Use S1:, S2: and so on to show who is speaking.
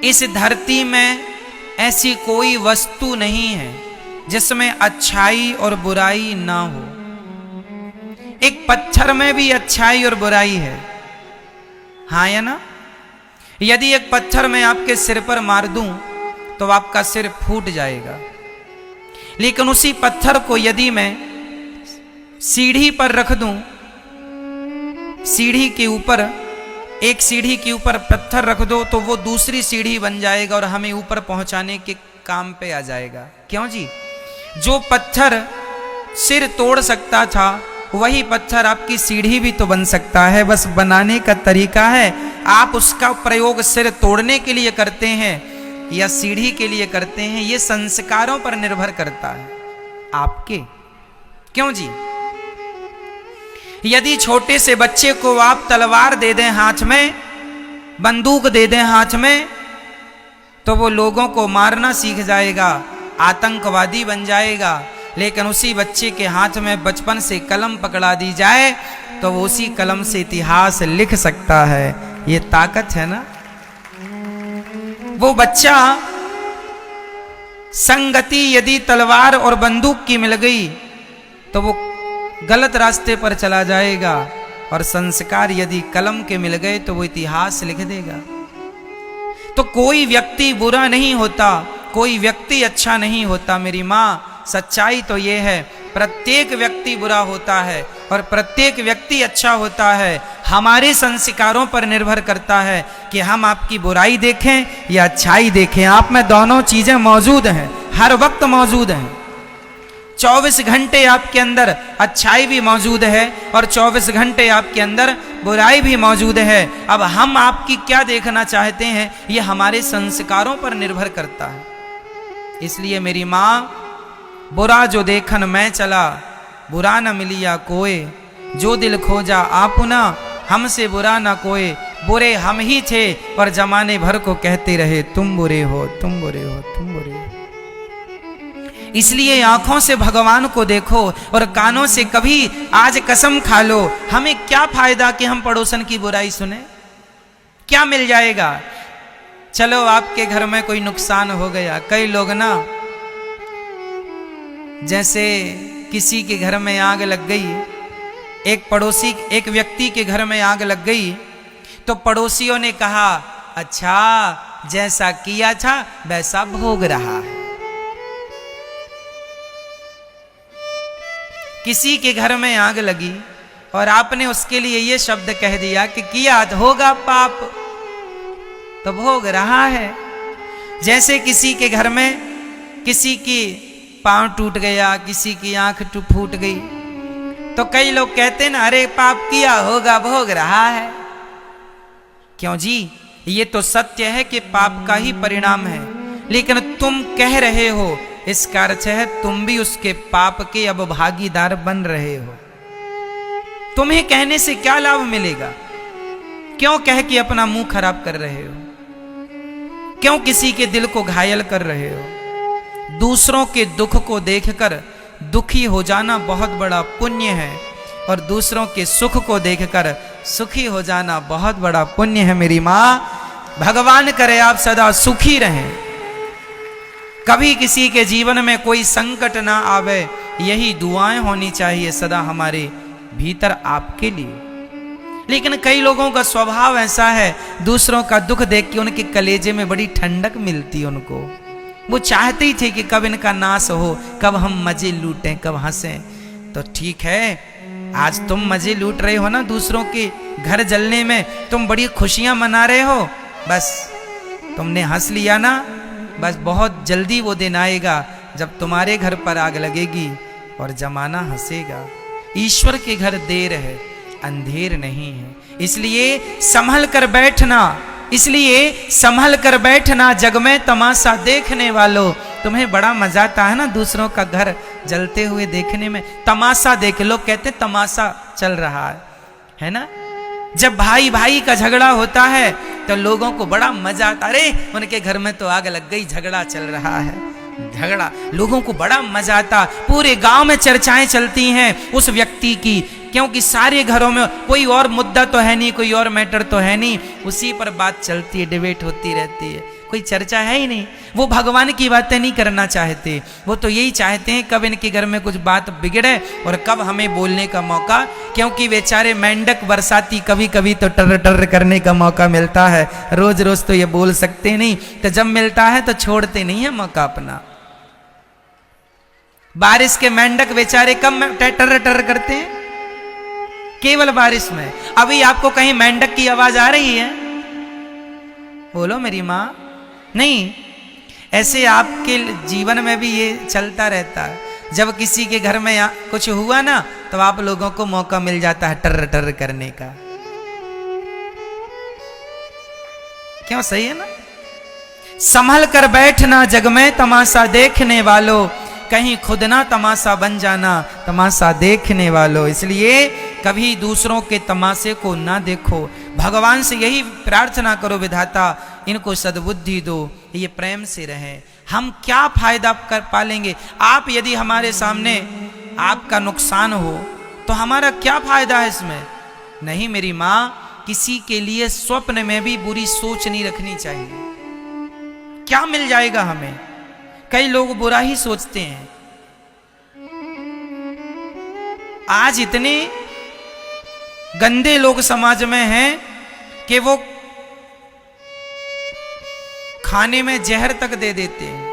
S1: इस धरती में ऐसी कोई वस्तु नहीं है जिसमें अच्छाई और बुराई ना हो। एक पत्थर में भी अच्छाई और बुराई है, हाँ या ना? यदि एक पत्थर मैं आपके सिर पर मार दूं तो आपका सिर फूट जाएगा, लेकिन उसी पत्थर को यदि मैं सीढ़ी पर रख दूं, सीढ़ी के ऊपर, एक सीढ़ी के ऊपर पत्थर रख दो तो वो दूसरी सीढ़ी बन जाएगा और हमें ऊपर पहुंचाने के काम पे आ जाएगा। क्यों जी? जो पत्थर सिर तोड़ सकता था वही पत्थर आपकी सीढ़ी भी तो बन सकता है, बस बनाने का तरीका है। आप उसका प्रयोग सिर तोड़ने के लिए करते हैं या सीढ़ी के लिए करते हैं, ये संस्कारों पर निर्भर करता है आपके। क्यों जी? यदि छोटे से बच्चे को आप तलवार दे दें हाथ में, बंदूक दे दें हाथ में, तो वो लोगों को मारना सीख जाएगा, आतंकवादी बन जाएगा। लेकिन उसी बच्चे के हाथ में बचपन से कलम पकड़ा दी जाए तो वो उसी कलम से इतिहास लिख सकता है। ये ताकत है ना? वो बच्चा संगति यदि तलवार और बंदूक की मिल गई तो वो गलत रास्ते पर चला जाएगा, और संस्कार यदि कलम के मिल गए तो वो इतिहास लिख देगा। तो कोई व्यक्ति बुरा नहीं होता, कोई व्यक्ति अच्छा नहीं होता मेरी माँ। सच्चाई तो ये है, प्रत्येक व्यक्ति बुरा होता है और प्रत्येक व्यक्ति अच्छा होता है। हमारे संस्कारों पर निर्भर करता है कि हम आपकी बुराई देखें या अच्छाई देखें। आप में दोनों चीजें मौजूद हैं, हर वक्त मौजूद हैं। 24 घंटे आपके अंदर अच्छाई भी मौजूद है और 24 घंटे आपके अंदर बुराई भी मौजूद है। अब हम आपकी क्या देखना चाहते हैं ये हमारे संस्कारों पर निर्भर करता है। इसलिए मेरी माँ, बुरा जो देखन मैं चला, बुरा न मिलिया कोय, जो दिल खोजा आपुना, हमसे बुरा न कोय, बुरे हम ही थे और जमाने भर को कहते रहे तुम बुरे हो, तुम बुरे हो, तुम बुरे हो। इसलिए आंखों से भगवान को देखो और कानों से कभी आज कसम खा लो। हमें क्या फायदा कि हम पड़ोसन की बुराई सुने? क्या मिल जाएगा? चलो आपके घर में कोई नुकसान हो गया, कई लोग ना, जैसे किसी के घर में आग लग गई, एक पड़ोसी, एक व्यक्ति के घर में आग लग गई तो पड़ोसियों ने कहा अच्छा जैसा किया था वैसा भोग रहा है। किसी के घर में आग लगी और आपने उसके लिए ये शब्द कह दिया कि किया होगा पाप तो भोग रहा है। जैसे किसी के घर में किसी की पांव टूट गया, किसी की आंख फूट गई तो कई लोग कहते ना अरे पाप किया होगा भोग रहा है। क्यों जी? ये तो सत्य है कि पाप का ही परिणाम है, लेकिन तुम कह रहे हो इसका अर्थ है तुम भी उसके पाप के अब भागीदार बन रहे हो। तुम्हें कहने से क्या लाभ मिलेगा? क्यों कह के अपना मुंह खराब कर रहे हो? क्यों किसी के दिल को घायल कर रहे हो? दूसरों के दुख को देखकर दुखी हो जाना बहुत बड़ा पुण्य है और दूसरों के सुख को देखकर सुखी हो जाना बहुत बड़ा पुण्य है। मेरी माँ, भगवान करे आप सदा सुखी रहें, कभी किसी के जीवन में कोई संकट ना आवे, यही दुआएं होनी चाहिए सदा हमारे भीतर आपके लिए। लेकिन कई लोगों का स्वभाव ऐसा है, दूसरों का दुख देख के उनके कलेजे में बड़ी ठंडक मिलती है उनको। वो चाहते ही थे कि कब इनका नाश हो, कब हम मजे लूटें, कब हंसें। तो ठीक है, आज तुम मजे लूट रहे हो ना, दूसरों के घर जलने में तुम बड़ी खुशियां मना रहे हो, बस तुमने हंस लिया ना, बस बहुत जल्दी वो दिन आएगा जब तुम्हारे घर पर आग लगेगी और जमाना हंसेगा। ईश्वर के घर देर है, अंधेर नहीं है। इसलिए संभल कर बैठना, इसलिए संभल कर बैठना, जग में तमाशा देखने वालों। तुम्हें बड़ा मजा आता है ना दूसरों का घर जलते हुए देखने में, तमाशा देख। लोग कहते तमाशा चल रहा है ना? जब भाई भाई का झगड़ा होता है तो लोगों को बड़ा मजा आता, अरे उनके घर में तो आग लग गई, झगड़ा चल रहा है, झगड़ा। लोगों को बड़ा मजा आता, पूरे गांव में चर्चाएं चलती हैं उस व्यक्ति की क्योंकि सारे घरों में कोई और मुद्दा तो है नहीं, कोई और मैटर तो है नहीं, उसी पर बात चलती है, डिबेट होती रहती है, कोई चर्चा है ही नहीं। वो भगवान की बातें नहीं करना चाहते, वो तो यही चाहते हैं कब इनके घर में कुछ बात बिगड़े और कब हमें बोलने का मौका, क्योंकि बेचारे मेंढक बरसाती कभी कभी तो टर टर करने का मौका मिलता है, रोज रोज तो ये बोल सकते नहीं, तो जब मिलता है तो छोड़ते नहीं है मौका अपना। बारिश के मेंढक बेचारे कब टर टर करते हैं, केवल बारिश में। अभी आपको कहीं मेंढक की आवाज आ रही है? बोलो मेरी माँ, नहीं। ऐसे आपके जीवन में भी ये चलता रहता है, जब किसी के घर में कुछ हुआ ना तो आप लोगों को मौका मिल जाता है टर टर करने का। क्यों? सही है ना? संभल कर बैठना जग में तमाशा देखने वालों, कहीं खुद ना तमाशा बन जाना तमाशा देखने वालों। इसलिए कभी दूसरों के तमाशे को ना देखो, भगवान से यही प्रार्थना करो, विधाता इनको सद्बुद्धि दो, ये प्रेम से रहे। हम क्या फायदा कर पालेंगे? आप यदि हमारे सामने आपका नुकसान हो तो हमारा क्या फायदा है इसमें? नहीं मेरी माँ, किसी के लिए स्वप्न में भी बुरी सोच नहीं रखनी चाहिए। क्या मिल जाएगा हमें? कई लोग बुरा ही सोचते हैं। आज इतने गंदे लोग समाज में हैं कि वो खाने में जहर तक दे देते हैं।